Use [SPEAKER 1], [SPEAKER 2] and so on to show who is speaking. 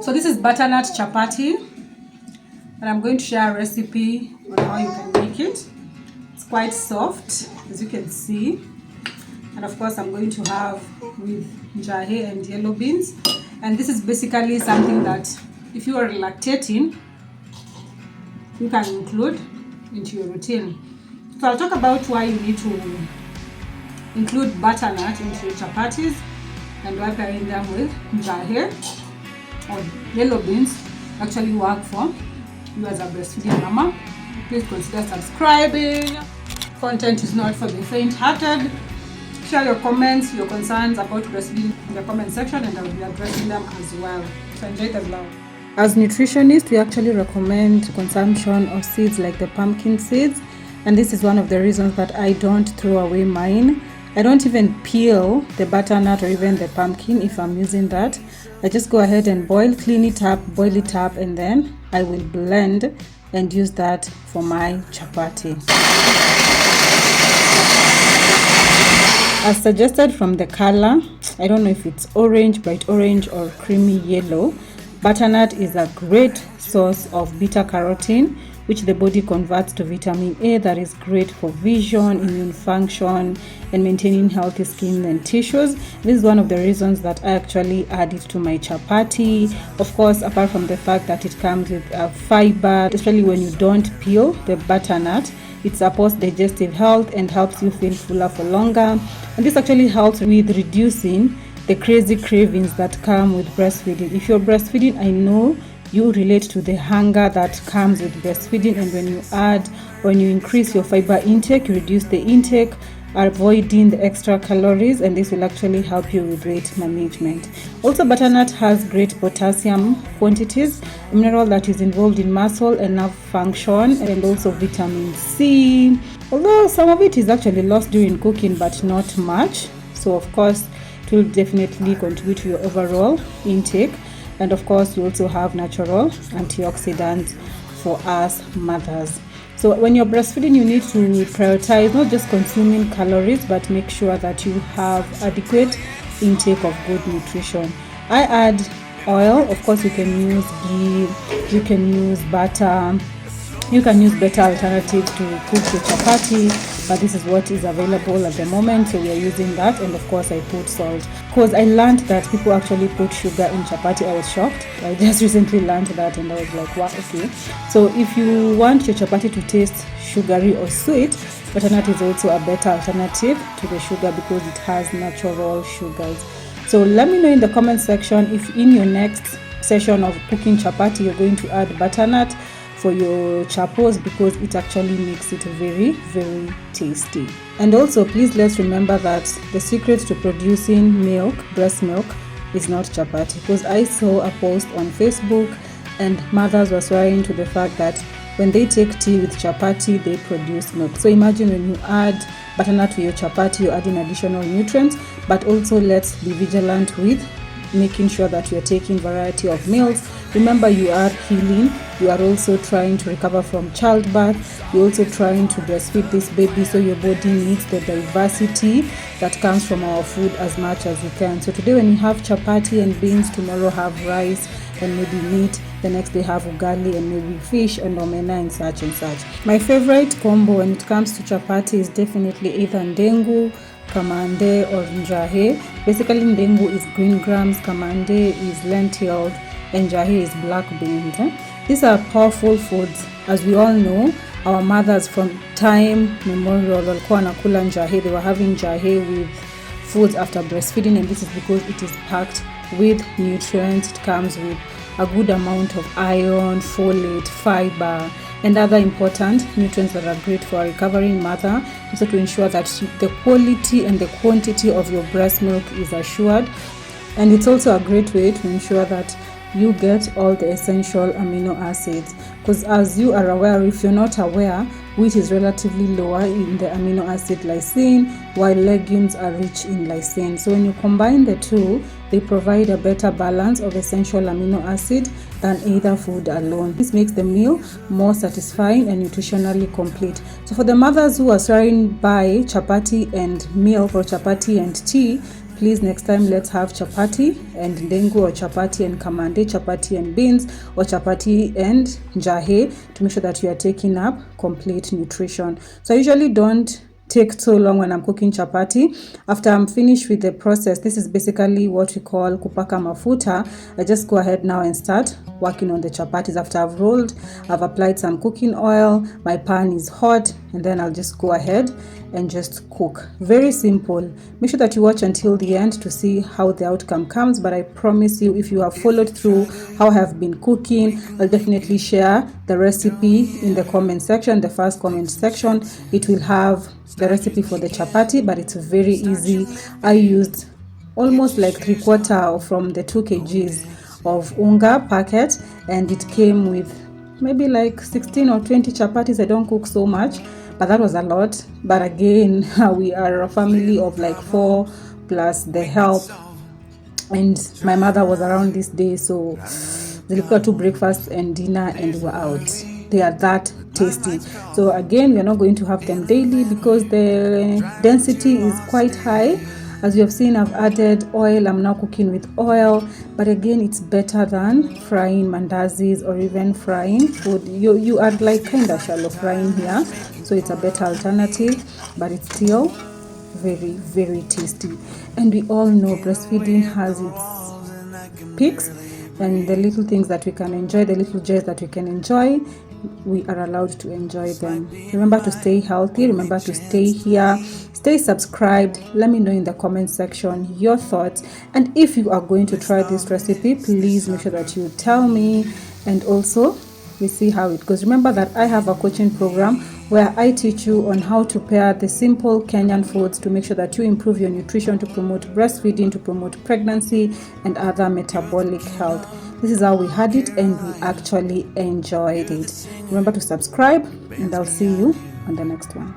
[SPEAKER 1] So this is butternut chapati, and I'm going to share a recipe on how you can make it. It's quite soft, as you can see, and of course I'm going to have with njahi and yellow beans. And this is basically something that if you are lactating, you can include into your routine. So I'll talk about why you need to include butternut into your chapatis and why pairing them with njahi or yellow beans actually work for you as a breastfeeding mama. Please consider subscribing. Content is not for the faint-hearted. Share your comments, your concerns about breastfeeding in the comment section, and I will be addressing them as well. So enjoy the vlog. As nutritionists, we actually recommend consumption of seeds like the pumpkin seeds, and this is one of the reasons that I don't throw away mine. I don't even peel the butternut or even the pumpkin if I'm using that. I just go ahead and clean it up, boil it up, and then I will blend and use that for my chapati. As suggested from the color, I don't know if it's orange, bright orange, or creamy yellow, butternut is a great source of beta carotene, which the body converts to vitamin A that is great for vision, immune function, and maintaining healthy skin and tissues. This is one of the reasons that I actually add it to my chapati. Of course, apart from the fact that it comes with fiber, especially when you don't peel the butternut, it supports digestive health and helps you feel fuller for longer. And this actually helps with reducing the crazy cravings that come with breastfeeding. If you're breastfeeding, I know you relate to the hunger that comes with breastfeeding, and when you increase your fiber intake, you reduce the intake, avoiding the extra calories, and this will actually help you with weight management. Also, butternut has great potassium quantities, a mineral that is involved in muscle and nerve function, and also vitamin C, although some of it is actually lost during cooking, but not much. So of course it will definitely contribute to your overall intake. And of course, you also have natural antioxidants for us mothers. So when you're breastfeeding, you need to prioritize not just consuming calories, but make sure that you have adequate intake of good nutrition. I add oil. Of course, you can use ghee, you can use butter, you can use better alternatives to cook your chapati, but this is what is available at the moment, so we are using that. And of course, I put salt because I learned that people actually put sugar in chapati. I was shocked. I just recently learned that, and I was like, wow, okay. So if you want your chapati to taste sugary or sweet, butternut is also a better alternative to the sugar because it has natural sugars. So let me know in the comment section if in your next session of cooking chapati you're going to add butternut for your chapos, because it actually makes it very, very tasty. And also, please let's remember that the secret to producing milk, breast milk, is not chapati, because I saw a post on Facebook and mothers were swearing to the fact that when they take tea with chapati, they produce milk. So imagine when you add butternut to your chapati, you're adding additional nutrients. But also, let's be vigilant with making sure that you are taking variety of meals. Remember, you are healing, you are also trying to recover from childbirth, you're also trying to breastfeed this baby, so your body needs the diversity that comes from our food as much as you can. So today when you have chapati and beans, tomorrow have rice and maybe meat, the next day have ugali and maybe fish and omena and such and such. My favorite combo when it comes to chapati is definitely either ndengu, kamande, or njahi. Basically, ndengu is green grams, kamande is lentils, and njahi is black beans. These are powerful foods. As we all know, our mothers from time memorial walikuwa wanakula njahi. They were having njahi with foods after breastfeeding, and this is because it is packed with nutrients. It comes with a good amount of iron, folate, fiber, and other important nutrients that are great for a recovering mother, also to ensure that the quality and the quantity of your breast milk is assured. And it's also a great way to ensure that you get all the essential amino acids, because as you are aware, if you're not aware, wheat is relatively lower in the amino acid lysine, while legumes are rich in lysine. So when you combine the two, they provide a better balance of essential amino acid than either food alone. This makes the meal more satisfying and nutritionally complete. So for the mothers who are swearing by chapati and milk or chapati and tea, please next time let's have chapati and ndengu, or chapati and kamande, chapati and beans, or chapati and njahi, to make sure that you are taking up complete nutrition. So I usually don't take so long when I'm cooking chapati. After I'm finished with the process, this is basically what we call kupaka mafuta. I just go ahead now and start working on the chapatis. After I've rolled, I've applied some cooking oil, my pan is hot, and then I'll just go ahead and just cook. Very simple. Make sure that you watch until the end to see how the outcome comes, but I promise you, if you have followed through how I have been cooking, I'll definitely share the recipe in the comment section, the first comment section. It will have the recipe for the chapati, but it's very easy. I used almost like 3/4 from the 2 kgs of unga packet, and it came with maybe like 16 or 20 chapatis. I don't cook so much, but that was a lot. But again, we are a family of like 4 plus the help, and my mother was around this day, so they got to breakfast and dinner and we're out. They are that tasty. So again, we are not going to have them daily because the density is quite high. As you have seen, I've added oil. I'm now cooking with oil, but again, it's better than frying mandazis or even frying food. You are like kind of shallow frying here, so it's a better alternative, but it's still very, very tasty. And we all know breastfeeding has its peaks and the little things that we can enjoy, the little joys that we can enjoy, we are allowed to enjoy them. Remember to stay healthy. Remember to stay here. Stay subscribed. Let me know in the comment section your thoughts. And if you are going to try this recipe, please make sure that you tell me. And also, we see how it goes. Remember that I have a coaching program where I teach you on how to pair the simple Kenyan foods to make sure that you improve your nutrition, to promote breastfeeding, to promote pregnancy and other metabolic health. This is how we had it, and we actually enjoyed it. Remember to subscribe, and I'll see you on the next one.